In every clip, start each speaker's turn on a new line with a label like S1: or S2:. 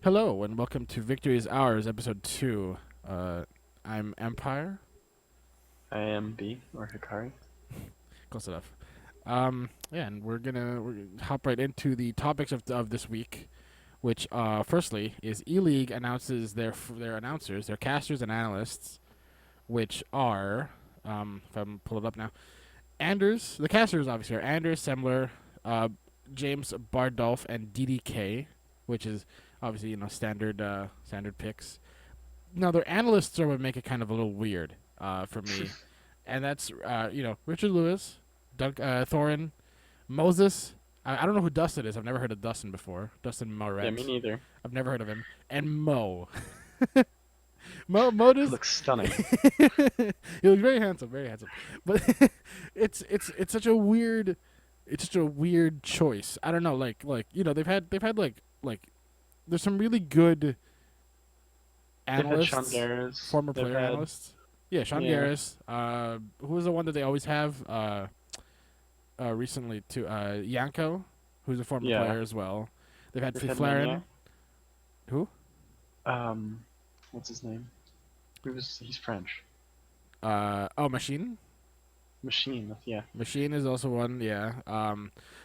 S1: Hello and welcome to Victory is Ours, episode 2. I'm Empire.
S2: I am B or Hikari.
S1: Close enough. Yeah, and we're gonna hop right into the topics of this week, which firstly is ELeague announces their announcers, their casters and analysts, which are if I'm pull it up now, Anders. The casters obviously are Anders Semler, uh, James Bardolph, and DDK, which is obviously standard picks. Now their analysts are what make it kind of a little weird for me, and that's Richard Lewis, Thorin, Moses. I don't know who Dustin is. I've never heard of Dustin before. Dustin
S2: Yeah, me
S1: Moret.
S2: neither.
S1: I've never heard of him. And Mo. Mo
S2: He
S1: does.
S2: looks stunning.
S1: He looks very handsome, very handsome. But it's such a weird choice. I don't know, they've had like there's some really good
S2: They've had Sean
S1: analysts,
S2: Garris.
S1: former
S2: They've
S1: player
S2: had
S1: analysts. Yeah, Sean
S2: yeah,
S1: Garris. Who was the one that they always have? Recently to Yanko, who's a former
S2: yeah.
S1: player as well. They've had
S2: They've had
S1: Flaren.
S2: Maniac.
S1: Who?
S2: Um, what's his name? He's French.
S1: Machine.
S2: Machine. Yeah.
S1: Machine is also one. Yeah.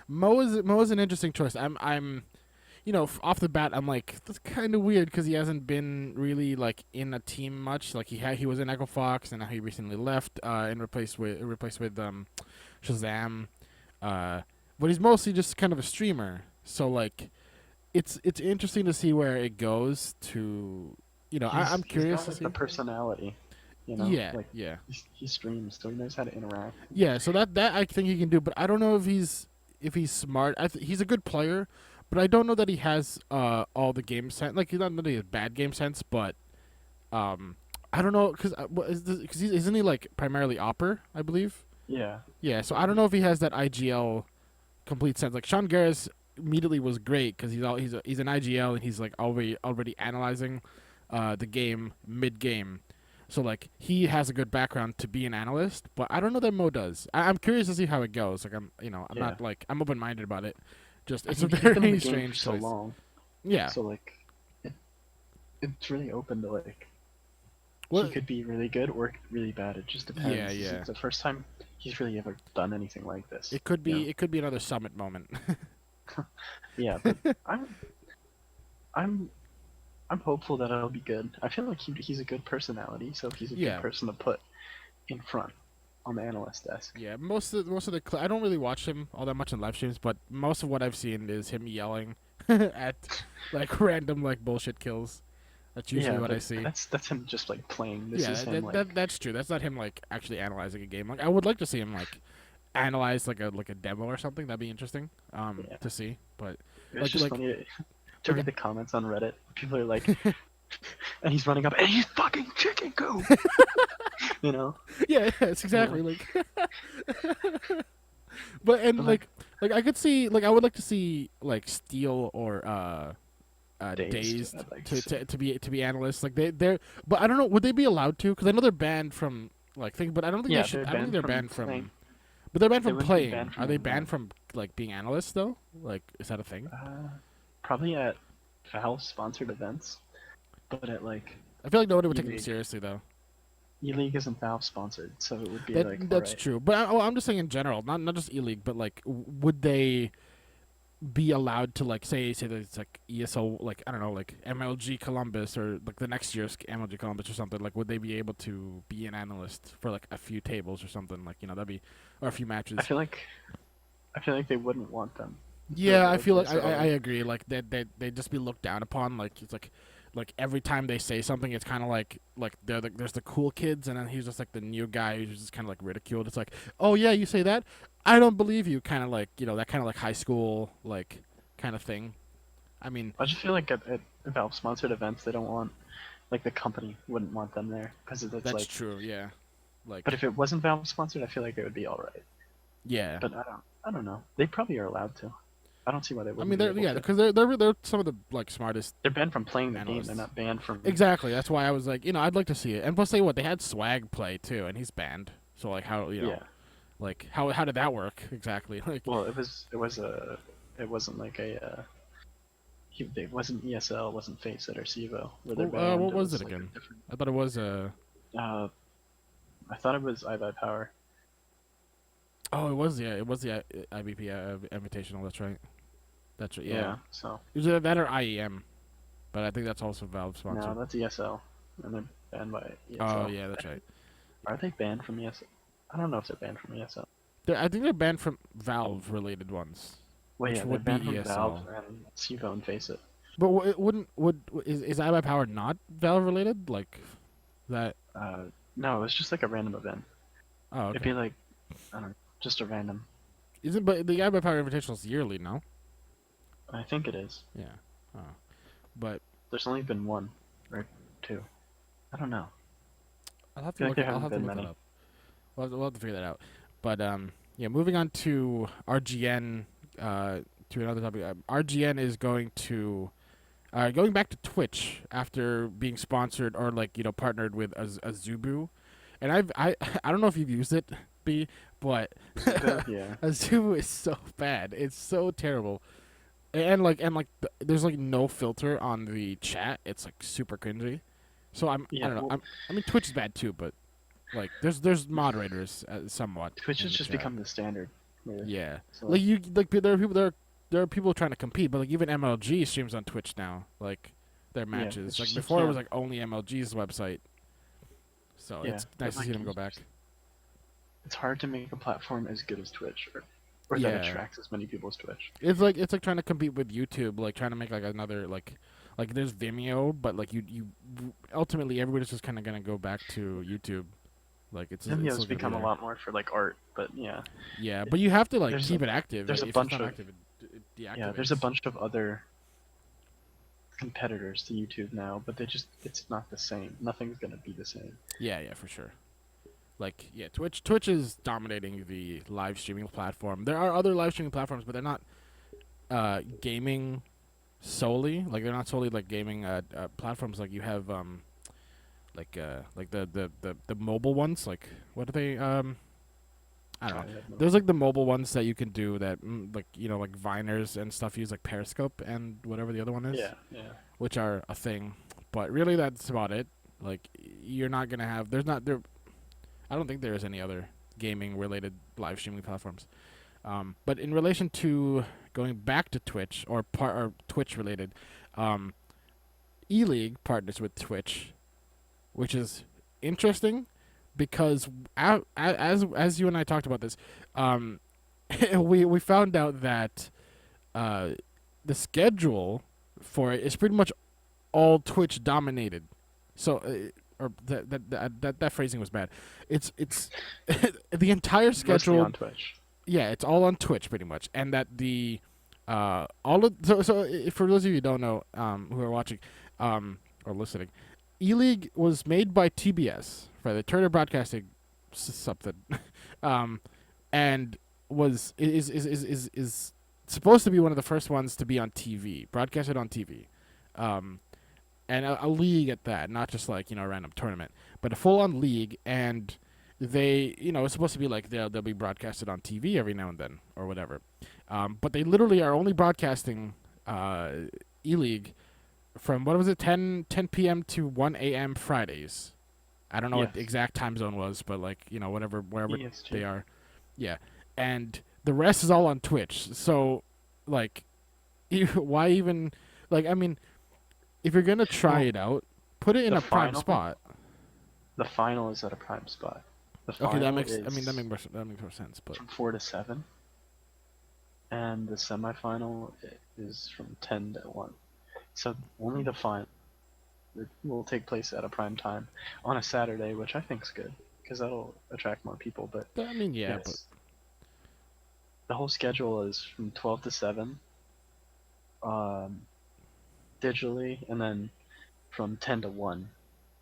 S1: Mo is an interesting choice. I'm off the bat, I'm like, that's kind of weird because he hasn't been really like in a team much. Like he was in Echo Fox, and now he recently left and replaced with Shazam. Uh, but he's mostly just kind of a streamer. So like, it's interesting to see where it goes. I'm
S2: He's
S1: curious
S2: got
S1: to
S2: like the
S1: see.
S2: personality.
S1: Yeah,
S2: Like
S1: yeah,
S2: he streams, so he knows how to interact.
S1: yeah. So that I think he can do, but I don't know if he's smart. He's a good player, but I don't know that he has all the game sense. Like, he's not that he has bad game sense, but um, I don't know because isn't he like primarily opper? I believe.
S2: Yeah.
S1: Yeah, so I don't know if he has that IGL complete sense. Like Sean Garris immediately was great because he's an IGL and he's like already analyzing the game mid game. So like he has a good background to be an analyst, but I don't know that Mo does. I'm curious to see how it goes. Like I'm
S2: Yeah.
S1: not like I'm open minded about it. Just
S2: I
S1: it's a
S2: mean, he's been in the
S1: very
S2: game for
S1: strange
S2: so
S1: choice.
S2: long,
S1: Yeah.
S2: so like it, it's really open to like he
S1: Well.
S2: could be really good or really bad. It just
S1: Yeah.
S2: depends.
S1: Yeah.
S2: It's the first time he's really ever done anything like this.
S1: It could be. It could be another summit moment.
S2: Yeah, but I'm I'm I'm hopeful that it'll be good. I feel like he's a good personality, so he's a good
S1: Yeah.
S2: person to put in front on the analyst desk.
S1: Yeah, I don't really watch him all that much in live streams, but most of what I've seen is him yelling at like random like bullshit kills. That's usually
S2: Yeah,
S1: what I
S2: but
S1: see.
S2: that's him just like playing. This
S1: Yeah,
S2: is him
S1: that's true. That's not him like actually analyzing a game. Like I would like to see him like analyze like a demo or something. That'd be interesting
S2: yeah.
S1: to see. But
S2: It's
S1: like
S2: just
S1: like
S2: funny to
S1: like
S2: read the comments on Reddit. People are like, and he's running up, and he's fucking chicken coop.
S1: yeah, it's
S2: Yeah.
S1: exactly like but
S2: But
S1: and
S2: like
S1: like I could see like I would like to see like Steel or
S2: dazed,
S1: dazed
S2: like
S1: to be analysts. Like they're, but I don't know. Would they be allowed to? Because I know they're banned from but I don't think they
S2: yeah,
S1: should.
S2: they're
S1: I don't think
S2: banned
S1: they're
S2: from
S1: banned
S2: playing.
S1: from. But they're banned
S2: They
S1: from
S2: wouldn't be
S1: playing.
S2: banned
S1: Are
S2: from
S1: they
S2: it, no.
S1: banned from like being analysts though? Like, is that a thing?
S2: Probably at Valve sponsored events, but at like
S1: I feel like nobody would take them
S2: ELeague.
S1: seriously though.
S2: ELeague isn't Valve sponsored, so it would be like
S1: That's
S2: alright.
S1: true. But I'm just saying in general, not just ELeague, but like, would they be allowed to like say that it's like ESO, like I don't know, like MLG Columbus or like the next year's MLG Columbus or something, like would they be able to be an analyst for like a few tables or something, like that'd be, or a few
S2: I
S1: matches.
S2: feel like I feel like they wouldn't want them.
S1: Yeah, I feel like
S2: So
S1: I
S2: like
S1: agree. Like they just be looked down upon. Like it's like every time they say something, it's kind of like there's the cool kids, and then he's just like the new guy who's just kind of like ridiculed. It's like, oh yeah, you say that, I don't believe you. Kind of like that kind of like high school like kind of thing. I mean,
S2: I just feel like at Valve sponsored events they don't want like the company wouldn't want them there because it's
S1: that's
S2: like.
S1: true. Yeah,
S2: But
S1: like
S2: if it wasn't Valve sponsored, I feel like it would be alright.
S1: yeah.
S2: But I don't know. They probably are allowed to. I don't see why they
S1: I
S2: wouldn't
S1: mean,
S2: be
S1: they're
S2: able
S1: yeah,
S2: to.
S1: because they're some of the like smartest
S2: They're banned from playing the game. They're
S1: analysts.
S2: not banned from.
S1: Exactly. That's why I was like, I'd like to see it. And plus, say what they had Swag play too, and he's banned. So like, how
S2: Yeah.
S1: like how did that work exactly? Like,
S2: Well, it wasn't like a it wasn't ESL, it wasn't Faceit or CEVO where they're
S1: What
S2: banned. It
S1: was
S2: was
S1: it
S2: like
S1: again?
S2: a different.
S1: I thought it was
S2: Uh, I thought it was iBuyPower.
S1: Oh, it was the IBP Invitational. That's right. That's right. Yeah.
S2: Yeah, so
S1: Is it that or IEM? But I think that's also Valve
S2: no,
S1: sponsored.
S2: that's ESL, and they're banned by
S1: Oh
S2: ESL.
S1: yeah, that's right.
S2: Are
S1: Yeah.
S2: they banned from ESL? I don't know if they're banned from ESL.
S1: I think they're banned from Valve related ones,
S2: Well,
S1: which
S2: yeah, they're
S1: would be
S2: banned from Valve
S1: ESL.
S2: and CEVO and Faceit.
S1: But it wouldn't would is iBuyPower not Valve related? Like that?
S2: Uh, no, it's just like a random event.
S1: Oh,
S2: It'd
S1: okay.
S2: be like, I don't know, just a random.
S1: Isn't but the iBuyPower Invitational is yearly, no?
S2: I think it is.
S1: Yeah. Oh. But
S2: There's only been one or two. I don't know.
S1: I'll have
S2: I
S1: to
S2: feel like
S1: look.
S2: there
S1: I'll
S2: haven't
S1: have to
S2: been
S1: look that
S2: many.
S1: up. We'll have to figure that out. But yeah, moving on to RGN. To another topic. RGN is going back to Twitch after being sponsored or partnered with Azubu, and I don't know if you've used it, B, but
S2: Zubo, yeah.
S1: Azubu is so bad. It's so terrible, there's like no filter on the chat. It's like super cringy. So I
S2: Yeah,
S1: don't know.
S2: well,
S1: I mean Twitch is bad too, but like there's moderators somewhat
S2: Twitch has
S1: in the
S2: just
S1: chat.
S2: become the standard, really.
S1: Yeah,
S2: So,
S1: like there are people trying to compete, but like even MLG streams on Twitch now, like their
S2: yeah,
S1: matches.
S2: it's
S1: Like
S2: just you
S1: before, it was
S2: can't.
S1: like only MLG's website, so
S2: Yeah,
S1: it's
S2: but
S1: nice to see
S2: like
S1: them go back.
S2: it's hard to make a platform as good as Twitch, or that
S1: Yeah,
S2: attracts as many people as Twitch.
S1: it's like trying to compete with YouTube, like trying to make like another like there's Vimeo, but like you ultimately everybody's just kind of gonna go back to YouTube. Like it's
S2: Vimeo's
S1: still gonna be
S2: become a
S1: there.
S2: lot more for like art, but yeah,
S1: Yeah,
S2: it,
S1: but you have to like
S2: there's
S1: keep it active.
S2: there's a
S1: If it's
S2: bunch
S1: not
S2: of
S1: active, it
S2: yeah, there's a
S1: deactivates.
S2: bunch of other competitors to YouTube now, but it's not the same. Nothing's gonna be the same.
S1: Yeah, yeah, for sure. Like yeah, Twitch is dominating the live streaming platform. There are other live streaming platforms, but they're not gaming solely. Like they're not solely like gaming platforms. Like you have like the mobile ones. Like what are they? I don't
S2: I
S1: know.
S2: have no
S1: There's
S2: idea.
S1: like the mobile ones that you can do that like like Viners and stuff use like Periscope and whatever the other one is,
S2: Yeah, yeah.
S1: which are a thing. But really, that's about it. Like you're not gonna have. There's not there. I don't think there is any other gaming related live streaming platforms. But in relation to going back to Twitch or Twitch related, um, ELeague partners with Twitch, which is interesting because as you and I talked about this, um, we found out that uh, the schedule for it is pretty much all Twitch dominated. So or that phrasing was bad. It's the entire
S2: Mostly
S1: schedule.
S2: on Twitch.
S1: Yeah, it's all on Twitch pretty much, and that the all of for those of you who don't know who are watching or listening, ELeague was made by TBS, for the Turner Broadcasting something, um, and is supposed to be one of the first ones to be on TV, broadcasted on TV, um, and a league at that, not just like a random tournament, but a full on league, and they it's supposed to be like they'll be broadcasted on TV every now and then or whatever, but they literally are only broadcasting ELeague from what was it 10 p.m. to 1 a.m. Fridays. I don't know what the
S2: Yes.
S1: exact time zone was, but like whatever wherever they
S2: EST.
S1: are, yeah, and the rest is all on Twitch. So like, why even like I mean, if you're gonna try
S2: Well,
S1: it out, put it in
S2: the
S1: a prime
S2: final
S1: spot.
S2: the final is at a prime spot. The
S1: Okay, that
S2: final
S1: makes I mean
S2: is
S1: that makes more sense, but
S2: from 4 to 7, and the semifinal is from 10 to 1. So only the final will take place at a prime time on a Saturday, which I think is good because that'll attract more people. But
S1: I mean yeah, but
S2: yes, the whole schedule is from 12 to 7, um, digitally, and then from 10 to 1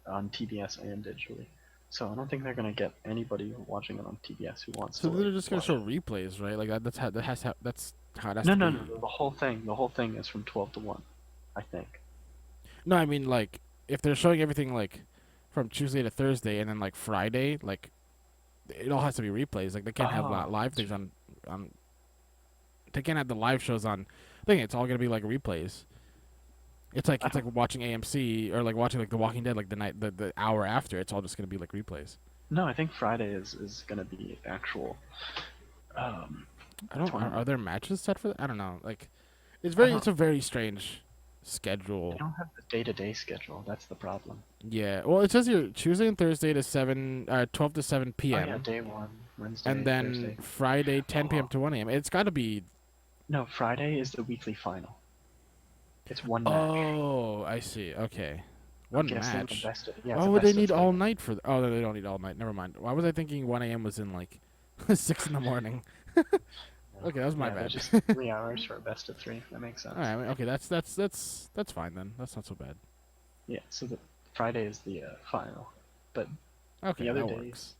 S2: on TBS and digitally. So I don't think they're gonna get anybody watching it on TBS who wants
S1: so
S2: to like
S1: they're just gonna
S2: watch
S1: show
S2: it.
S1: replays, right? Like that's how it has
S2: No,
S1: to
S2: no,
S1: be.
S2: no, no. The whole thing is from 12 to 1, I think.
S1: No, I mean like if they're showing everything like from Tuesday to Thursday and then like Friday, like it all has to be replays. Like they can't have
S2: Oh,
S1: live
S2: that's
S1: things
S2: right.
S1: on. They can't have the live shows on. I think it's all gonna be like replays.
S2: I
S1: It's like
S2: don't.
S1: watching AMC or like watching like The Walking Dead like the hour after. It's all just gonna be like replays.
S2: No, I think Friday is gonna be actual um
S1: I don't. Are
S2: tournament.
S1: there matches set for that? I don't know. Like
S2: I don't.
S1: it's a very strange
S2: They
S1: schedule.
S2: don't have the day-to-day schedule. That's the problem.
S1: Yeah. Well, it says here Tuesday and Thursday to 12 to 7
S2: Oh yeah,
S1: p.m.
S2: day one,
S1: and
S2: Wednesday,
S1: then
S2: Thursday.
S1: Friday 10 p.m.
S2: Oh
S1: to 1 a.m. It's got to be.
S2: no, Friday is the weekly final. It's one match.
S1: Oh, I see. Okay.
S2: I'm
S1: One
S2: guessing a
S1: match.
S2: best of, yeah,
S1: Why
S2: it's a
S1: would they
S2: best of
S1: need
S2: three.
S1: all night for? Oh, no, they don't need all night. Never mind. Why was I thinking 1 a.m. was in like 6 in the morning?
S2: No.
S1: Okay, that was my
S2: Yeah, they're
S1: bad.
S2: just 3 hours for a best of three. That makes
S1: All right.
S2: sense.
S1: I mean, okay, that's fine then. That's not so bad.
S2: Yeah, so the Friday is the final, but
S1: Okay,
S2: the other
S1: that works.
S2: days,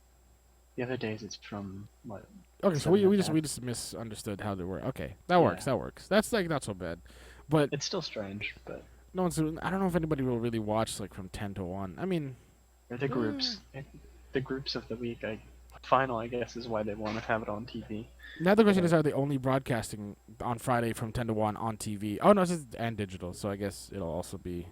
S2: the other days it's from what
S1: Okay, so
S2: 7 to
S1: we
S2: 10.
S1: just misunderstood how they work. Okay, that works.
S2: Yeah,
S1: That works. That's like not so bad. But
S2: it's still strange, but
S1: no one's. I don't know if anybody will really watch like from 10 to 1. I mean,
S2: or the
S1: eh,
S2: groups, the groups of the week. Final, I guess, is why they want to have it on TV.
S1: now the
S2: But
S1: question is, are they only broadcasting on Friday from 10 to 1 on TV? Oh no, it's just and digital. So I guess it'll also be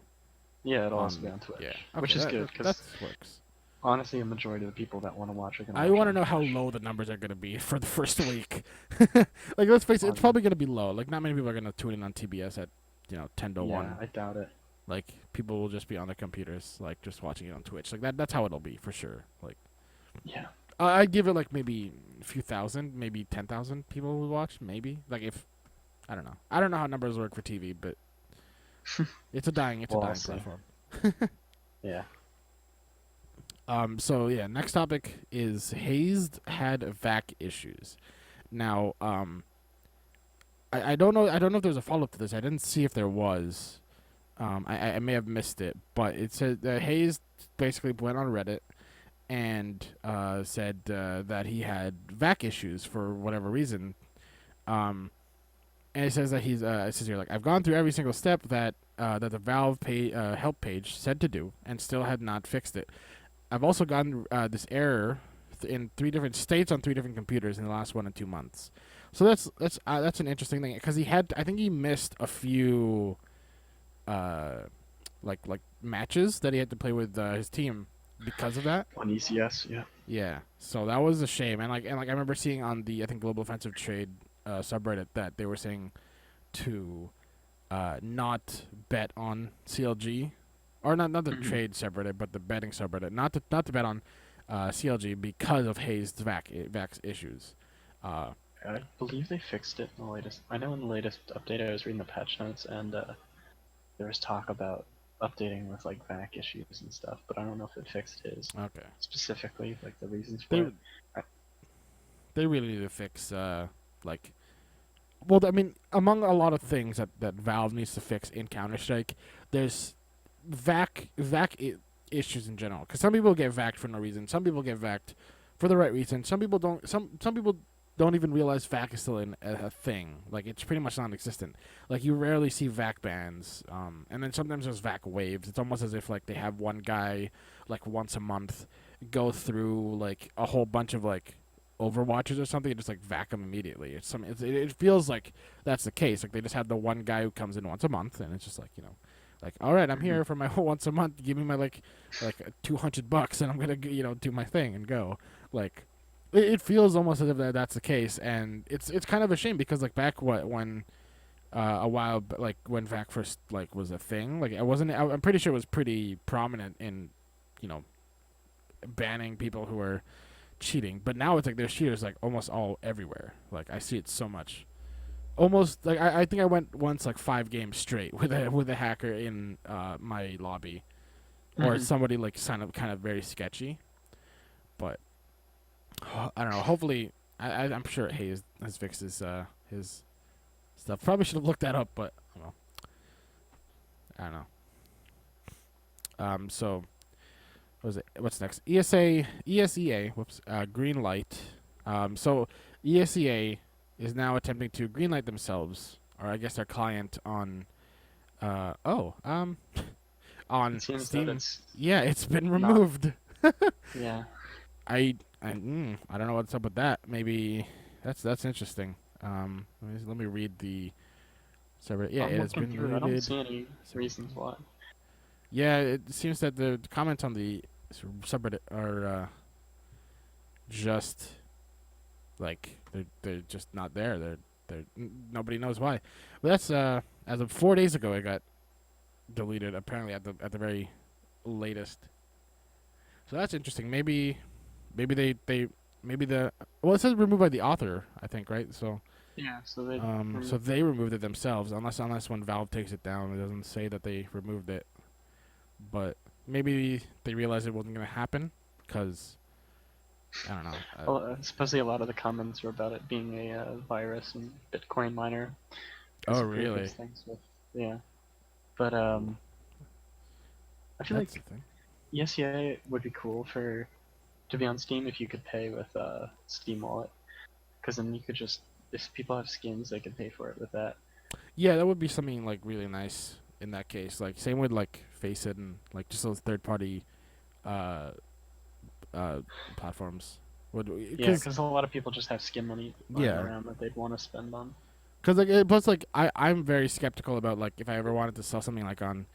S2: yeah, it'll also be
S1: on.
S2: on
S1: Yeah.
S2: Twitch,
S1: Okay,
S2: which is good
S1: that
S2: because
S1: works.
S2: honestly, a majority of the people that want to watch are gonna
S1: I
S2: watch it
S1: want to
S2: on
S1: know how
S2: Twitch.
S1: low the numbers are going to be for the first week. Like let's face it, it's
S2: On
S1: probably going to be low. Like not many people are going to tune in on TBS at 10 to
S2: Yeah,
S1: 1.
S2: I doubt it.
S1: Like people will just be on their computers, like just watching it on Twitch. Like that's how it'll be for sure. Like
S2: Yeah,
S1: I'd give it like maybe a few thousand, maybe 10,000 people would watch. Maybe like if I don't know. I don't know how numbers work for TV, but it's a
S2: well, I'll
S1: dying
S2: see.
S1: platform.
S2: Yeah.
S1: So yeah, next topic is Hazed had VAC issues. Now, I don't know if there's a follow up to this. I didn't see if there was. I may have missed it, but it said Hayes basically went on Reddit and said that he had VAC issues for whatever reason. Um, and it says that it says here like I've gone through every single step that the Valve help page said to do and still had not fixed it. I've also gotten this error in 3 different states on 3 different computers in the last 1 and 2 months. So that's an interesting thing because I think he missed a few uh, like matches that he had to play with his team because of that.
S2: On ECS, yeah.
S1: Yeah, so that was a shame. And I remember seeing on the I think Global Offensive Trade subreddit that they were saying to not bet on CLG, or not the
S2: Mhm.
S1: trade subreddit, but the betting subreddit, not to bet on CLG because of Hayes' vac issues. Uh,
S2: I believe they fixed it in the latest. I know in the latest update I was reading the patch notes and there was talk about updating with like back issues and stuff, but I don't know if it fixed his
S1: okay,
S2: specifically, like the reasons for
S1: they
S2: it. I,
S1: they really need to fix like well, I mean, among a lot of things that Valve needs to fix in Counter Strike, there's issues in general. Because some people get vac for no reason. Some people get vac for the right reason. Some people don't. Some people don't even realize vac is still a thing. Like it's pretty much non-existent. Like you rarely see vac bans. And then sometimes there's vac waves. It's almost as if like they have one guy like once a month go through like a whole bunch of like Overwatches or something and just like vac them immediately. It feels like that's the case. Like they just have the one guy who comes in once a month, and it's just like like all right, I'm
S2: Mhm.
S1: here for my once a month. Give me my like $200, and I'm gonna do my thing and go. Like it feels almost as if that's the case, and it's kind of a shame because like back when a while like when vac first like was a thing, like I'm pretty sure it was pretty prominent in you know banning people who were cheating, but now it's like there's cheaters like almost all everywhere. Like I see it so much. Almost like I think I went once like 5 games straight with a hacker in my lobby or
S2: Mhm.
S1: somebody like kind of very sketchy. But I don't know. Hopefully, I'm sure Hayes has fixed his stuff. Probably should have looked that up, but well, I don't know. So what was it? What's next? ESEA. Whoops. Green light. So ESEA is now attempting to greenlight themselves, or I guess their client on uh oh um
S2: It
S1: on
S2: seems that
S1: Steam.
S2: it's
S1: Yeah, it's been
S2: not.
S1: removed.
S2: Yeah.
S1: I don't know what's up with that. Maybe that's interesting. Let me read the server. Yeah,
S2: I'm
S1: it has
S2: looking
S1: been
S2: through. I don't
S1: muted.
S2: see any reasons why.
S1: Yeah, it seems that the comments on the subreddit are just like they're just not there. Nobody knows why. But that's as of 4 days ago, it got deleted. Apparently at the very latest. So that's interesting. Maybe they maybe the well, it says removed by the author. I think right.
S2: Yeah, so they
S1: So
S2: removed it.
S1: they removed it themselves. Unless when Valve takes it down, it doesn't say that they removed it. But maybe they realized it wasn't gonna happen because I don't know.
S2: Especially a lot of the comments were about it being a virus and Bitcoin miner because
S1: Oh
S2: of previous
S1: really?
S2: things with yeah. But
S1: Ooh,
S2: I feel
S1: that's the
S2: like
S1: thing.
S2: ESEA would be cool for to be on Steam if you could pay with Steam Wallet, because then you could just if people have skins they could pay for it with that.
S1: Yeah, that would be something like really nice in that case. Like same with like Faceit and like just those third party uh uh platforms. Would
S2: Yeah,
S1: because
S2: because a lot of people just have skin money lying
S1: yeah,
S2: around that they'd want to spend on.
S1: because like plus like I'm very skeptical about like if I ever wanted to sell something like on,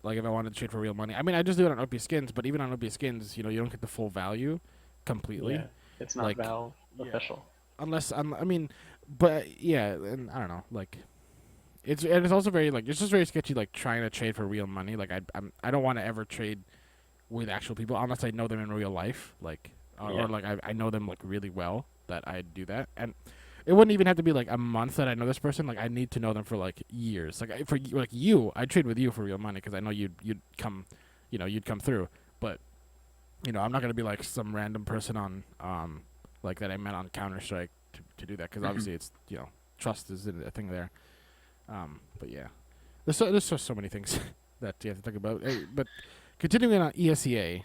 S1: like if I wanted to trade for real money. I mean I just do it on OP Skins, but even on OP Skins, you don't get the full value
S2: Yeah,
S1: completely.
S2: it's not
S1: Like
S2: Valve
S1: yeah,
S2: official.
S1: I mean, but yeah, and I don't know like. It's also very like it's just very sketchy like trying to trade for real money like I don't want to ever trade with actual people unless I know them in real life like or
S2: Yeah.
S1: like I know them like really well that I do that and it wouldn't even have to be like a month that I know this person like I need to know them for like years like for like you I trade with you for real money because I know you'd come you'd come through but I'm not gonna be like some random person on like that I met on Counter-Strike to do that because
S2: Mhm.
S1: obviously it's trust is a thing there but yeah, there's so many things that you have to think about. But continuing on ESEA,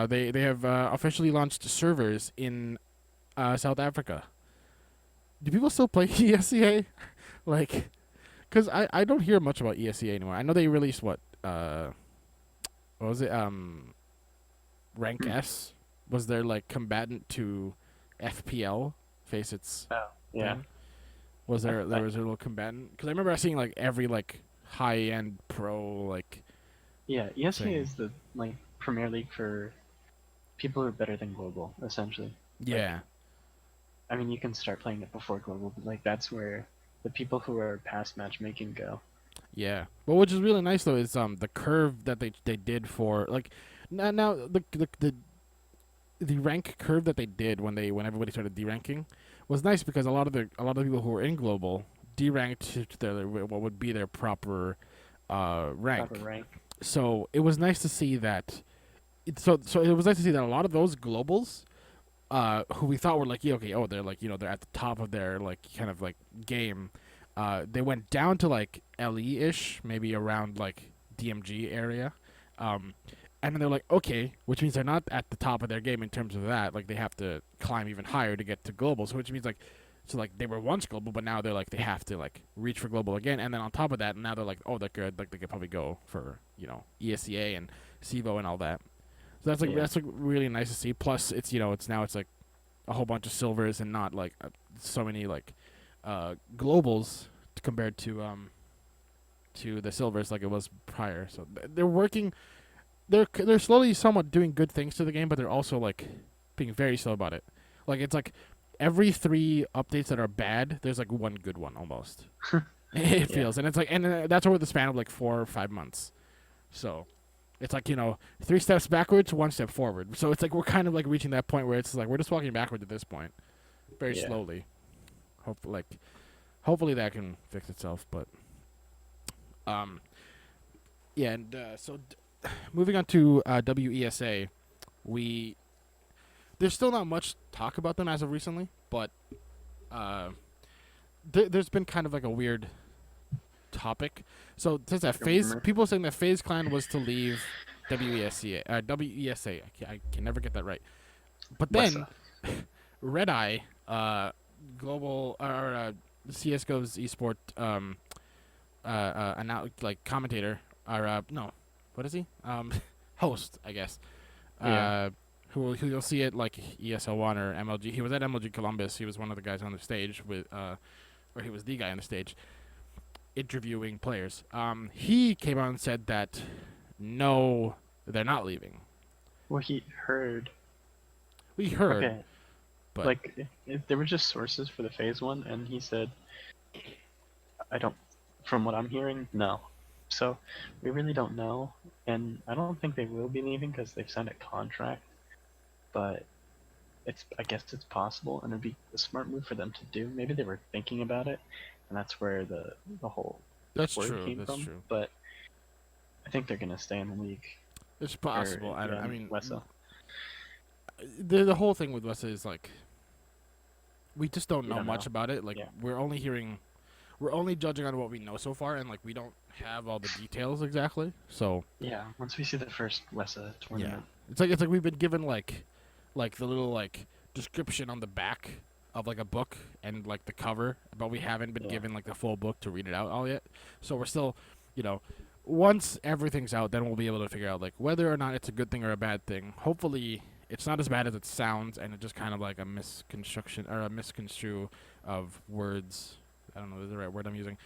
S1: they have officially launched servers in South Africa. Do people still play ESEA? Like, because I don't hear much about ESEA anymore. I know they released what was it? Rank
S2: Hmm.
S1: S was their like combatant to FPL face its
S2: Oh, yeah.
S1: thing. Was there
S2: I
S1: was a little combatant? Because I remember seeing like every like high end pro like
S2: yeah, ESEA
S1: thing.
S2: is the like Premier League for people who are better than global, essentially. Like,
S1: Yeah,
S2: I mean, you can start playing it before global, but like that's where the people who are past matchmaking go.
S1: yeah. But which is really nice though is the curve that they did for like now the rank curve that they did when everybody started deranking was nice because a lot of people who were in global deranked to their what would be their proper
S2: Proper
S1: rank.
S2: rank.
S1: So it was nice to see that. So it was nice to see that a lot of those globals who we thought were like yeah, okay, oh they're like they're at the top of their like kind of like game. They went down to like LE ish, maybe around like DMG area, um, and then they're like okay, which means they're not at the top of their game in terms of that. Like they have to climb even higher to get to global. So which means like they were once global, but now they're like they have to like reach for global again. And then on top of that, now they're like oh they're good, like they could probably go for ESCA and CVO and all that. So
S2: Yeah.
S1: that's like really nice to see. Plus, it's now it's like a whole bunch of silvers and not like so many like globals compared to the silvers like it was prior. So they're working. They're slowly somewhat doing good things to the game, but they're also like being very slow about it. Like it's like every 3 updates that are bad, there's like one good one almost. It
S2: Yeah.
S1: feels, and it's like, and that's over the span of like 4 or 5 months. So it's like 3 steps backwards, 1 step forward. So it's like we're kind of like reaching that point where it's like we're just walking backwards at this point, very
S2: Yeah.
S1: slowly. Hopefully that can fix itself. But um, yeah, and moving on to WESA, we there's still not much talk about them as of recently, but uh, there's been kind of like a weird topic. So it says that
S2: Like a
S1: Phase
S2: rumor.
S1: people saying that Phase Clan was to leave WESA. I can never get that right. But then
S2: Wessa.
S1: Red Eye, global or CS:GO's esport like commentator or no, what is he? Host, I guess.
S2: Yeah.
S1: Uh, who you'll see at like ESL1 or MLG. He was at MLG Columbus. He was one of the guys on the stage with or he was the guy on the stage. interviewing players. He came out and said that no, they're not leaving.
S2: Well, he heard.
S1: We heard,
S2: Okay,
S1: but
S2: like if there were just sources for the phase one, and he said, I don't. From what I'm hearing, no. So we really don't know, and I don't think they will be leaving because they've signed a contract. But I guess it's possible, and it'd be a smart move for them to do. Maybe they were thinking about it, and that's where the whole
S1: that's
S2: word
S1: true.
S2: came
S1: That's
S2: from.
S1: true.
S2: But I think they're gonna stay in the league,
S1: It's
S2: or
S1: possible. I
S2: yeah,
S1: don't. I
S2: in
S1: mean,
S2: Wessa.
S1: the whole thing with West is like we just don't
S2: You
S1: know
S2: don't
S1: much
S2: know.
S1: about it. Like
S2: Yeah,
S1: we're only judging on what we know so far, and like we don't have all the details exactly. So
S2: yeah. Once we see the first Wessa
S1: yeah,
S2: tournament,
S1: it's like we've been given like the little like description on the back of like a book and like the cover, but we haven't been
S2: yeah,
S1: given like the full book to read it out all yet. So we're still, you know, once everything's out, then we'll be able to figure out like whether or not it's a good thing or a bad thing. Hopefully, it's not as bad as it sounds, and it's just kind of like a misconstruction or a misconstrue of words. I don't know if the right word I'm using,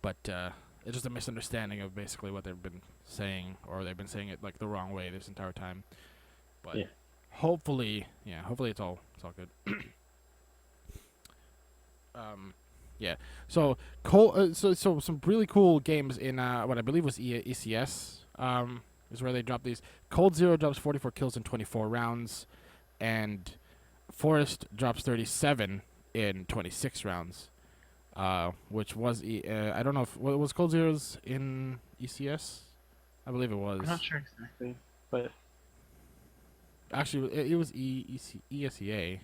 S1: but it's just a misunderstanding of basically what they've been saying, or they've been saying it like the wrong way this entire time. But
S2: yeah.
S1: hopefully, yeah, hopefully it's all good. Um, yeah. So so some really cool games in what I believe was ECS. Is where they dropped these. Coldzera drops 44 kills in 24 rounds, and Forest drops 37 in 26 rounds. Which was I don't know if what was Coldzera's in ECS. I believe it
S2: I'm not
S1: was.
S2: sure exactly, but
S1: Actually, it was ESEA.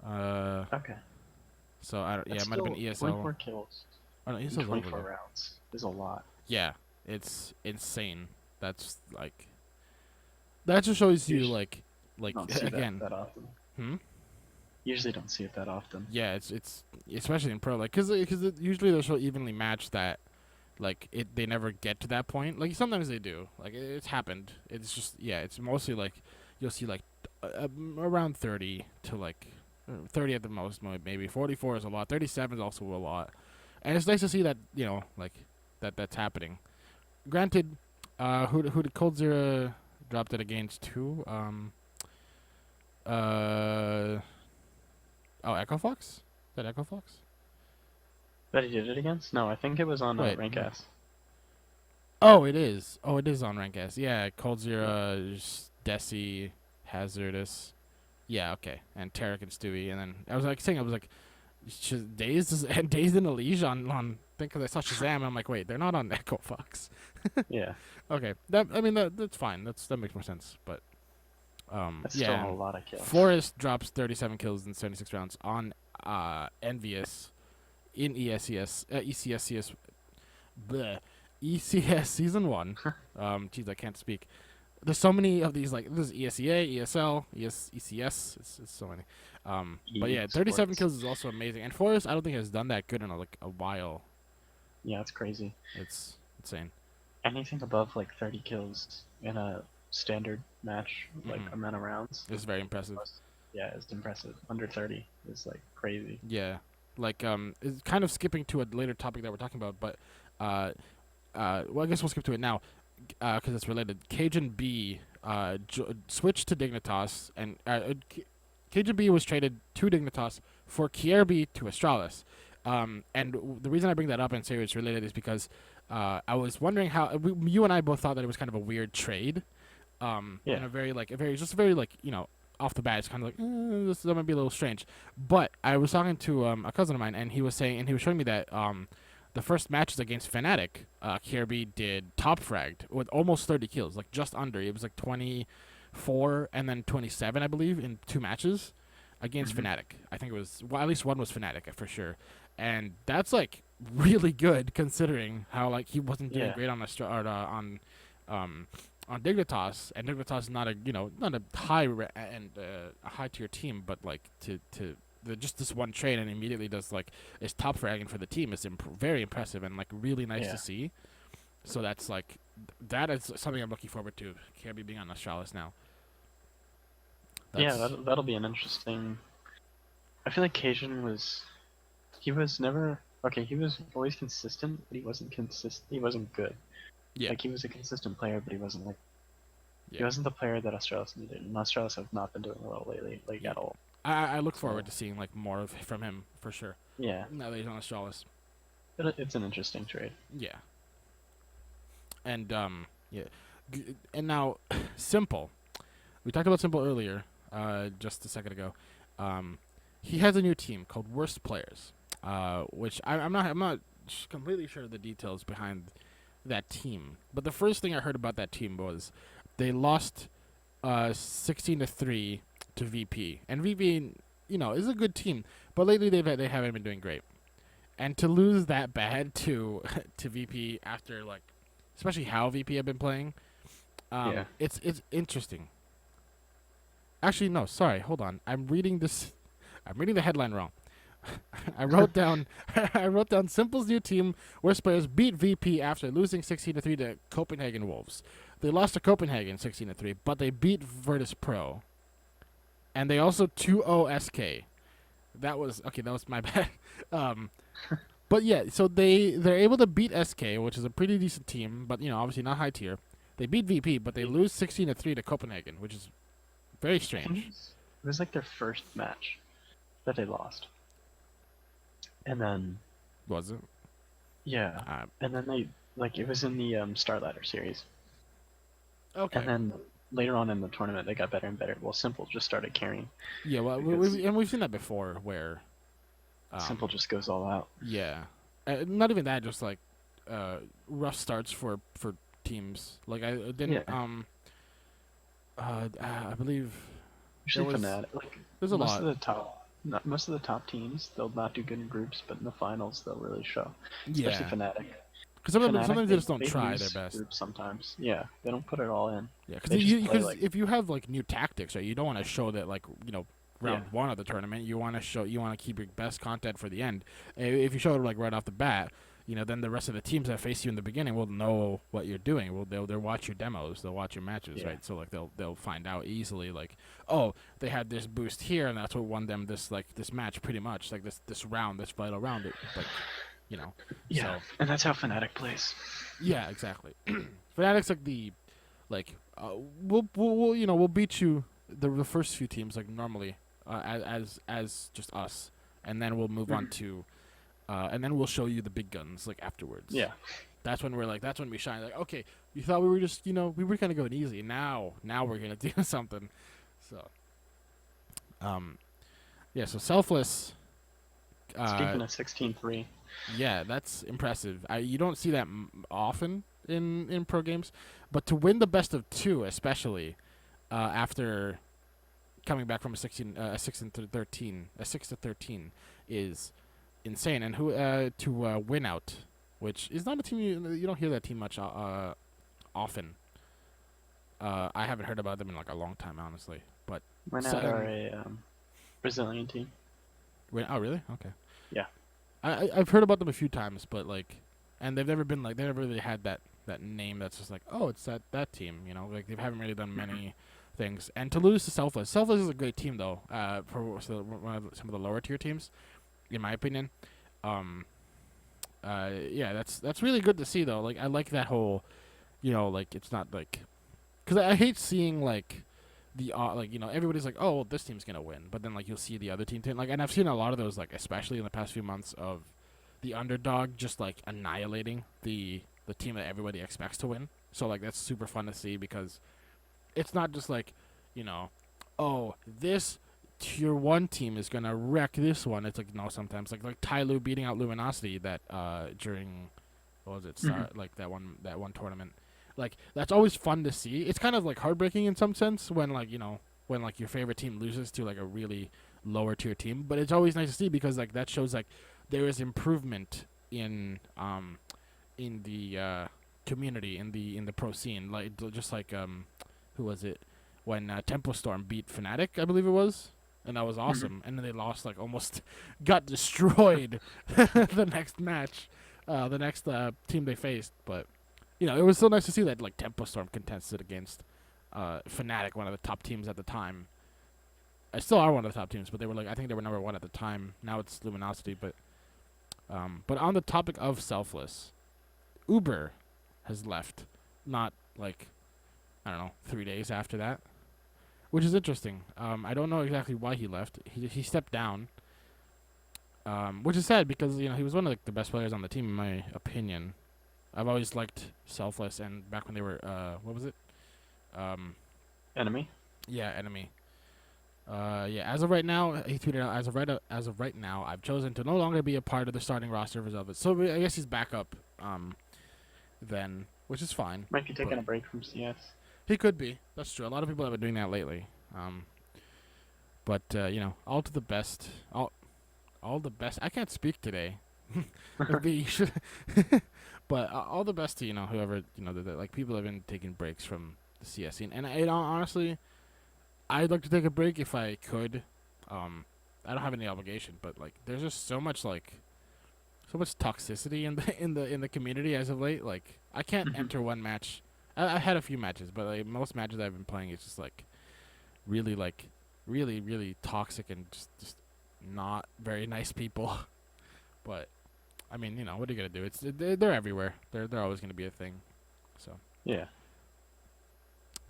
S1: Uh,
S2: okay.
S1: so I don't. Yeah,
S2: That's
S1: it might have been
S2: still
S1: ESL.
S2: 24 kills
S1: Oh no,
S2: in
S1: ESL's over
S2: 24
S1: though.
S2: rounds is a lot.
S1: Yeah, it's insane. That's like that just shows you
S2: Usually
S1: like
S2: don't see that
S1: again.
S2: that often.
S1: Hmm.
S2: Usually don't see it that often.
S1: Yeah, it's especially in pro, like because usually they'll show evenly matched that like they never get to that point. Like sometimes they do. Like it's happened. It's just yeah. It's mostly like you'll see like around 30 to like 30 at the most. Maybe 44 is a lot. 37 is also a lot. And it's nice to see that like that's happening. Granted, who did Coldzera dropped it against? Who? Uh. Oh, Echo Fox. Is that Echo Fox?
S2: That he did it against? No, I think it was on
S1: Wait.
S2: Rank S.
S1: Oh, it is. Oh, it is on Rank S. Yeah,
S2: Yeah.
S1: Coldzera, Desi, Hazardous. Yeah, okay. And Tarek and Stewie. And then I was like saying, I was like, Dazed and Dazed in ELeague on thing because I saw Shazam. And I'm like, wait, they're not on Echo Fox.
S2: Yeah.
S1: Okay, that I mean that's fine. That makes more sense. But
S2: That's still
S1: yeah,
S2: a
S1: and
S2: lot of kills.
S1: Forrest drops 37 kills in 76 rounds on Envious in ECS bleh, ECS season 1. Geez, I can't speak. There's so many of these, like this is ESEA, ESL, ECS. It's so many. But yeah, 37
S2: eSports.
S1: kills is also amazing. And Forrest, I don't think has done that good in like a while.
S2: Yeah, it's crazy.
S1: It's insane.
S2: Anything above like 30 kills in a standard match, like
S1: Hmm.
S2: amount of rounds,
S1: It's very impressive.
S2: yeah, it's impressive. Under 30 is like crazy.
S1: Yeah, like it's kind of skipping to a later topic that we're talking about, but uh, well, I guess we'll skip to it now because it's related. Cajun B switched to Dignitas, and Cajun B was traded to Dignitas for Kierby to Astralis. And the reason I bring that up and say it's related is because I was wondering how you and I both thought that it was kind of a weird trade.
S2: Yeah.
S1: And just very like off the bat, it's kind of like that might be a little strange. But I was talking to a cousin of mine, and he was showing me that the first matches against Fnatic, Kirby did top fragged with almost 30 kills, like just under. It was like 24 and then 27, I believe, in 2 matches against
S2: Hmm.
S1: Fnatic. I think it was at least one was Fnatic for sure, and that's like really good considering how like he wasn't doing
S2: Yeah.
S1: great on um, on Dignitas, and Dignitas is not a not a a high tier team, but like just this one trade and immediately does like is top fragging for the team is very impressive and like really nice
S2: Yeah.
S1: to see. So that's like that is something I'm looking forward to. Kirby being on Astralis now.
S2: Yeah,
S1: That's
S2: that'll be an interesting. I feel like Cajun was. He was never. okay, he was always consistent, but he wasn't consistent. He wasn't good.
S1: Yeah,
S2: Like he was a consistent player, but he wasn't like he
S1: yeah,
S2: wasn't the player that Australis needed. And Australis have not been doing well lately, like
S1: yeah.
S2: at all.
S1: I look forward
S2: So
S1: to seeing like more of from him for sure.
S2: yeah,
S1: Now that he's on Astralis.
S2: it's an interesting trade.
S1: Yeah, and yeah, and now Simple. We talked about Simple earlier, just a second ago. Um, he has a new team called Worst Players, which I'm not completely sure of the details behind that team. But the first thing I heard about that team was they lost 16-3 to VP, and VP, is a good team, but lately they haven't been doing great. And to lose that bad to to VP after like, especially how VP have been playing,
S2: Yeah.
S1: it's interesting. Actually, no, sorry, hold on. I'm reading this. I'm reading the headline wrong. I wrote down I wrote down Simple's new team where players beat VP after losing 16-3 to Copenhagen Wolves. They lost to Copenhagen 16-3, but they beat Virtus Pro. And they also 2-0 SK. That was okay, that was my bad. Um but yeah, so they're able to beat SK, which is a pretty decent team, but obviously not high tier. They beat VP, but they lose 16-3 to Copenhagen, which is very
S2: I think
S1: strange.
S2: it was like their first match that they lost, and then
S1: Was it?
S2: yeah,
S1: Uh,
S2: and then they like it was in the Star Ladder series,
S1: okay.
S2: and then later on in the tournament they got better and better. Well, Simple just started carrying
S1: Yeah, well,
S2: because
S1: we've seen that before, where,
S2: Simple
S1: um,
S2: just goes all out.
S1: yeah, not even that, just like, rough starts for teams. Like I didn't,
S2: Yeah,
S1: I believe there
S2: usually
S1: was
S2: Fnatic. Like
S1: there's a lot.
S2: most of the top teams, they'll not do good in groups, but in the finals they'll really show. Especially
S1: Yeah,
S2: Fnatic.
S1: because
S2: Fnatic,
S1: sometimes they
S2: they
S1: just don't
S2: they
S1: try their
S2: lose
S1: best.
S2: groups sometimes. Yeah, they don't put it all in.
S1: Yeah,
S2: They just play
S1: because
S2: like
S1: if you have like new tactics, right, you don't want to show that like
S2: yeah,
S1: round one of the tournament. You want to keep your best content for the end. If you show it like right off the bat, then the rest of the teams that face you in the beginning will know what you're doing. They'll watch your demos, they'll watch your matches,
S2: yeah,
S1: right? So like they'll find out easily like, oh, they had this boost here, and that's what won them this match pretty much, like this round, this vital round. Like, you know,
S2: yeah.
S1: so
S2: And that's how Fnatic plays.
S1: yeah, exactly. Fanatics like the like we'll beat you the first few teams like normally, as just us, and then we'll move on
S2: Mhm.
S1: to and then we'll show you the big guns like afterwards.
S2: Yeah,
S1: That's when we shine. Like, okay, you thought we were just we were kind of going easy. Now we're gonna do something. So um yeah, so selfless. Uh
S2: speaking of 16-3,
S1: yeah, that's impressive. You don't see that often in pro games, but to win the best of two, especially after coming back from a 6-13, a 6-13 is insane. And who to win out, which is not a team you don't hear that team much often. I haven't heard about them in like a long time, honestly. But
S2: Went
S1: so,
S2: out are a Brazilian team.
S1: oh really? Okay.
S2: Yeah,
S1: I've heard about them a few times, but like, and they've never been like they never really had that name that's just like, oh, it's that team, like they haven't really done many things. And to lose to Selfless is a great team though, for one of some of the lower tier teams, in my opinion. Um, yeah, that's really good to see though. Like I like that whole, like it's not like, because I hate seeing like the like everybody's like, oh, well, this team's gonna win, but then like you'll see the other team like, and I've seen a lot of those, like especially in the past few months, of the underdog just like annihilating the team that everybody expects to win. So like that's super fun to see, because it's not just like, oh, this tier one team is gonna wreck this one. It's like, no, sometimes like Tyloo beating out Luminosity that during, what was it,
S2: hmm
S1: like that one tournament. Like that's always fun to see. It's kind of like heartbreaking in some sense when like when like your favorite team loses to like a really lower tier team, but it's always nice to see, because like that shows like there is improvement in the community, in the pro scene, like just like who was it, when Tempo Storm beat Fnatic, I believe it was, and that was
S2: hmm
S1: awesome. And then they lost, like almost got destroyed the next match, the next team they faced. But it was so nice to see that like Tempo Storm contested against Fnatic, one of the top teams at the time. I still are one of the top teams, but they were like, I think they were number one at the time. Now it's Luminosity, but But on the topic of selfless, Uber has left. Not like I don't know 3 days after that, which is interesting. I don't know exactly why he left. He stepped down. Which is sad because he was one of the best players on the team in my opinion. I've always liked Selfless, and back when they were what was it? Um,
S2: Enemy.
S1: yeah, Enemy. Yeah. As of right now, he tweeted out as of right now, I've chosen to no longer be a part of the starting roster of Zelda. So I guess he's back up. Then, which is fine.
S2: Might be taking
S1: But
S2: a break from CS.
S1: he could be. That's true. A lot of people have been doing that lately. But all to the best. All the best. I can't speak today. But all the best to whoever like people have been taking breaks from the CS scene, and honestly, I'd like to take a break if I could. I don't have any obligation, but like there's just so much toxicity in the community as of late. Like I can't enter one match. I had a few matches, but like most matches I've been playing, it's just really like really toxic and just not very nice people. But I mean, what are you gonna do? They're everywhere. They're always gonna be a thing. So
S2: Yeah.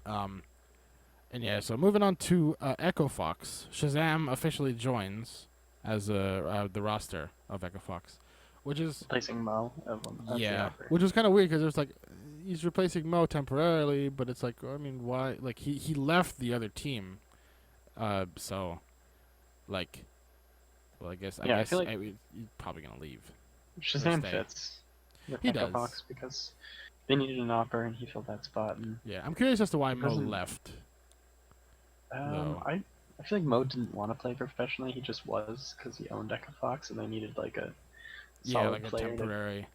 S1: and yeah. So moving on to Echo Fox, Shazam officially joins as the roster of Echo Fox, which is
S2: Replacing Mo as the
S1: yeah,
S2: operator.
S1: which was kind of weird because it was like he's replacing Mo temporarily, but it's like I mean, why? Like he left the other team, so like, well, I guess
S2: Yeah, I feel like
S1: he's probably gonna leave.
S2: Shazam
S1: stay.
S2: fits with
S1: He
S2: Echo
S1: does.
S2: Fox because they needed an opera and he filled that spot. And
S1: Yeah, I'm curious as to why
S2: it
S1: Mo
S2: doesn't-
S1: left. though.
S2: I feel like Mo didn't want to play professionally. He just was because he owned Echo Fox and they needed like a
S1: Yeah,
S2: solid
S1: like a
S2: player.
S1: temporary.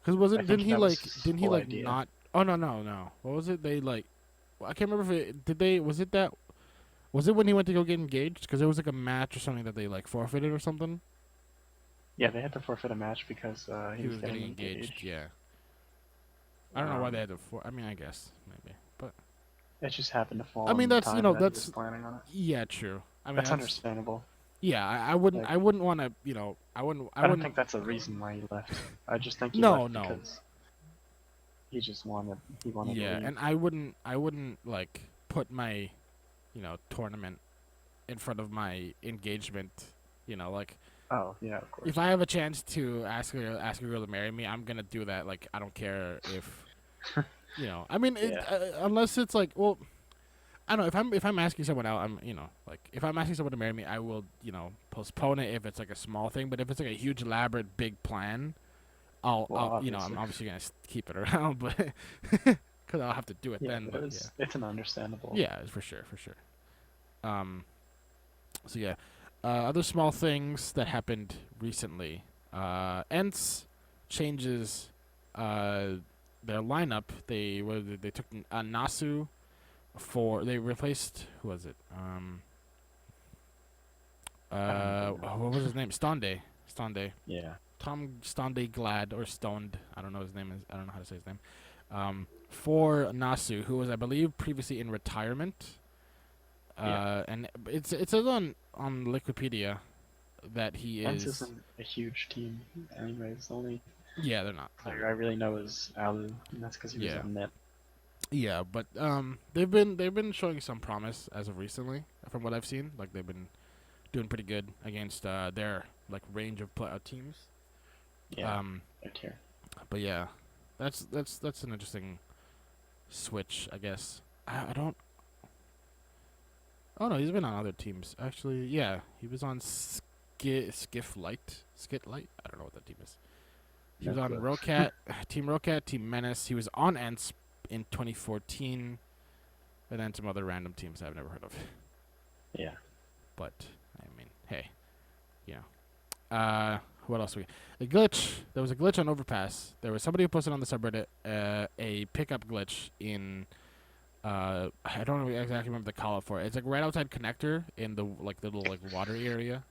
S1: Because
S2: I think that was his
S1: didn't he
S2: whole
S1: like
S2: idea.
S1: not? Oh no. What was it? They like, I can't remember if it did they was it that was it when he went to go get engaged? Because there was like a match or something that they like forfeited or something.
S2: Yeah, they had to forfeit a match because
S1: He was getting engaged. Yeah. I don't know why they had to. I mean, I guess maybe, but
S2: It just happened to fall.
S1: I mean,
S2: on the
S1: that's
S2: time that he
S1: that's
S2: was planning on it.
S1: yeah, true. I mean,
S2: That's understandable.
S1: yeah. I wouldn't.
S2: Like,
S1: I wouldn't want to. I wouldn't.
S2: I don't think that's a reason why he left. I just think he
S1: No,
S2: left
S1: no.
S2: because he just wanted. He wanted
S1: Yeah,
S2: to leave.
S1: and I wouldn't. I wouldn't like put my, tournament in front of my engagement. Like
S2: Oh yeah, of course.
S1: if I have a chance to ask a girl to marry me, I'm gonna do that. Like I don't care if, I mean,
S2: Yeah.
S1: unless it's like, well, I don't know. If I'm asking someone out, I'm like if I'm asking someone to marry me, I will postpone it if it's like a small thing. But if it's like a huge elaborate big plan,
S2: Well,
S1: I'm
S2: obviously.
S1: obviously gonna keep it around, but because I'll have to do it
S2: Yeah,
S1: then.
S2: but
S1: But yeah.
S2: it's an understandable.
S1: Yeah, for sure. So yeah, other small things that happened recently. ENCE changes their lineup. They took Nasu they replaced who was it? What was his name? Stonde.
S2: Yeah.
S1: Tom Stonde Glad or Stoned. I don't know his name is. I don't know how to say his name. For Nasu, who was I believe previously in retirement. And it says on Wikipedia that he
S2: Ents
S1: is.
S2: isn't a huge team, anyways. The only
S1: Yeah, they're not.
S2: player I really know is Alu, and that's because he was on net.
S1: Yeah, but they've been showing some promise as of recently, from what I've seen. Like they've been doing pretty good against their like range of teams.
S2: Yeah. Right here.
S1: But yeah, that's an interesting switch, I guess. I don't. Oh no, he's been on other teams actually. Yeah, he was on Skiff Light. Skit Light. I don't know what that team is. He was on Rocat, Team Rocat, Team Menace. He was on ENCE in 2014, and then some other random teams I've never heard of.
S2: Yeah.
S1: But I mean, hey, what else a glitch. There was a glitch on Overpass. There was somebody who posted on the subreddit a pickup glitch in. I don't exactly remember the call out for it. It's like right outside connector in the little water area,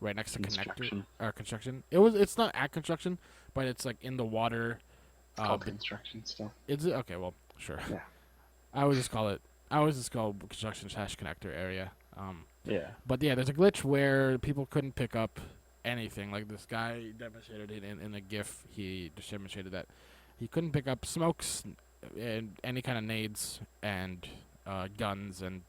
S1: right next to connector or construction. It's not at construction, but it's like in the water.
S2: It's called construction still.
S1: Is it okay? Well, sure.
S2: Yeah.
S1: I always just call construction / connector area.
S2: Yeah.
S1: But yeah, there's a glitch where people couldn't pick up anything. Like this guy demonstrated it in a GIF. He just demonstrated that he couldn't pick up smokes and any kind of nades and guns and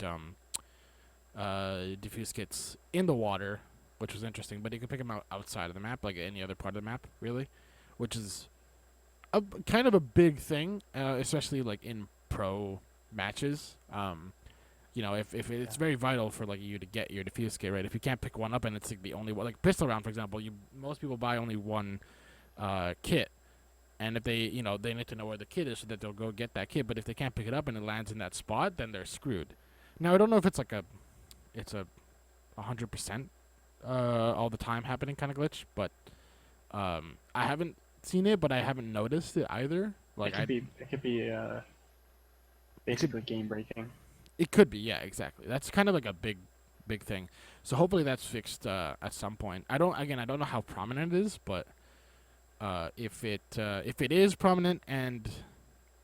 S1: diffuse kits in the water, which was interesting. But he could pick them out outside of the map, like any other part of the map, really, which is kind of a big thing, especially like in pro matches. If it's very vital for like you to get your diffuse kit right. If you can't pick one up and it's like the only one, like pistol round for example, most people buy only one kit, and if they need to know where the kit is so that they'll go get that kit. But if they can't pick it up and it lands in that spot, then they're screwed. Now I don't know if it's a 100% all the time happening kind of glitch, but I haven't seen it, but I haven't noticed it either. Like
S2: it could be basically game breaking.
S1: it could be, yeah, exactly. That's kind of like a big thing. So hopefully that's fixed at some point. I don't know how prominent it is, but if it is prominent and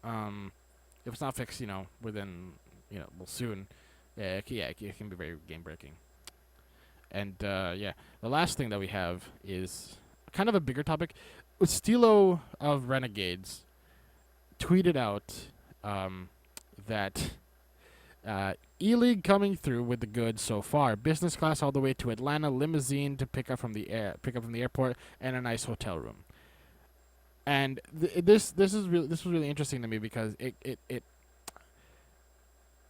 S1: if it's not fixed, within well soon, it can be very game breaking. And yeah, the last thing that we have is kind of a bigger topic. Stilo of Renegades tweeted out that ELeague coming through with the goods so far. Business class all the way to Atlanta, limousine to pick up from the airport, and a nice hotel room. And this was really interesting to me because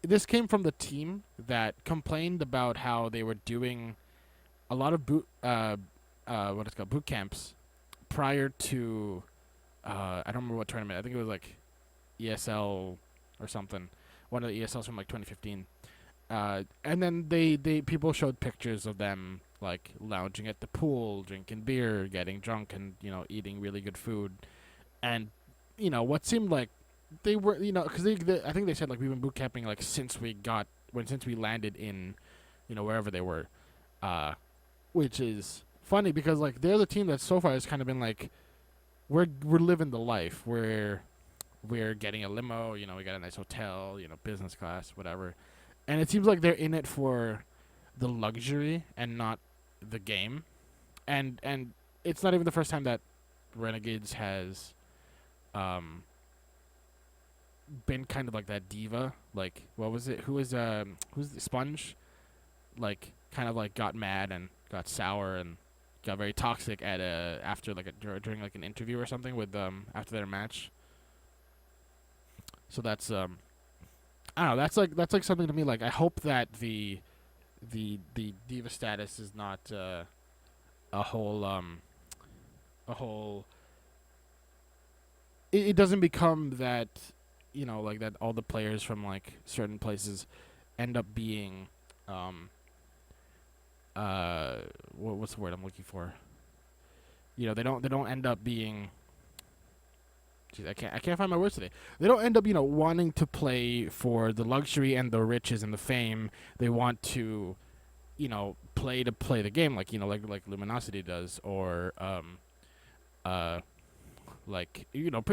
S1: this came from the team that complained about how they were doing a lot of boot camps prior to I don't remember what tournament. I think it was like ESL or something. One of the ESLs from like 2015. And then they people showed pictures of them like lounging at the pool, drinking beer, getting drunk, and eating really good food. And what seemed like they were because I think they said like we've been boot camping like since we landed in wherever they were, which is funny because like they're the team that so far has kind of been like we're living the life. We're getting a limo, we got a nice hotel, business class, whatever. And it seems like they're in it for the luxury and not the game. And it's not even the first time that Renegades has been kind of like that diva. Like what was it? Who's the Sponge? Like kind of like got mad and got sour and got very toxic at during like an interview or something with after their match. So that's I don't know. That's like something to me. Like I hope that the diva status is not a whole it doesn't become that like that all the players from like certain places end up being what's the word I'm looking for? They don't end up being. Jeez, I can't find my words today. They don't end up, wanting to play for the luxury and the riches and the fame. They want to, play to play the game, like like Luminosity does, or pretty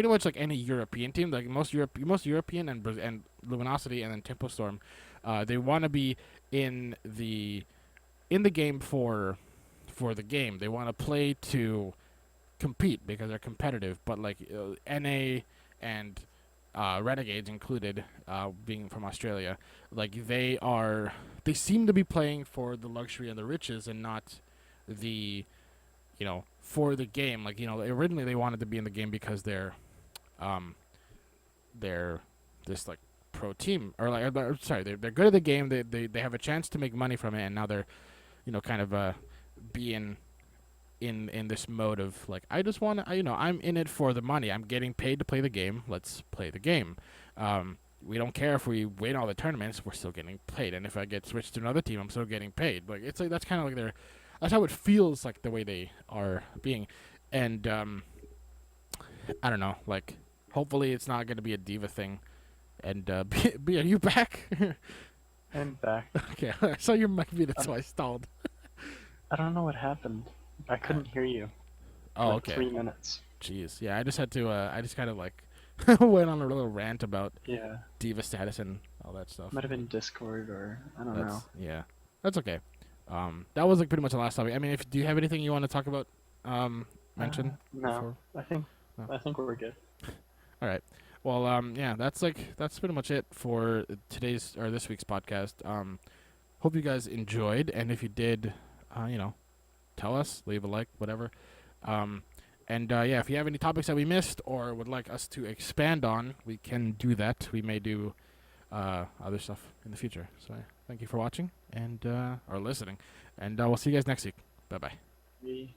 S1: much like any European team, like most European and Luminosity and then Tempo Storm, they want to be in the game for the game. They want to play to compete because they're competitive, but like NA and Renegades included, being from Australia, like they seem to be playing for the luxury and the riches and not the for the game. Like originally they wanted to be in the game because they're this like pro team or like they're good at the game. They have a chance to make money from it, and now they're kind of being in this mode of like I just want to I'm in it for the money. I'm getting paid to play the game. Let's play the game. We don't care if we win all the tournaments. We're still getting paid. And if I get switched to another team, I'm still getting paid. Like it's like that's kind of like that's how it feels like the way they are being. And I don't know. Like hopefully it's not going to be a diva thing. And B, are you back?
S2: I'm back.
S1: Okay, I saw your mic muted, so I stalled.
S2: I don't know what happened. I couldn't hear you.
S1: Oh,
S2: like
S1: okay.
S2: 3 minutes.
S1: Jeez, yeah. I just had to. I just kind of like went on a little rant about diva status and all that stuff.
S2: Might have been Discord or I don't know.
S1: Yeah, that's okay. That was like pretty much the last topic. I mean, if do you have anything you want to talk about, mention
S2: No,
S1: before?
S2: I think
S1: No.
S2: I think we're good.
S1: All right. Well, yeah, that's pretty much it for today's or this week's podcast. Hope you guys enjoyed, and if you did, you know, tell us, leave a like, whatever. Um, and yeah, if you have any topics that we missed or would like us to expand on, we can do that. We may do other stuff in the future. So thank you for watching and or listening, and we'll see you guys next week. Bye bye.
S2: We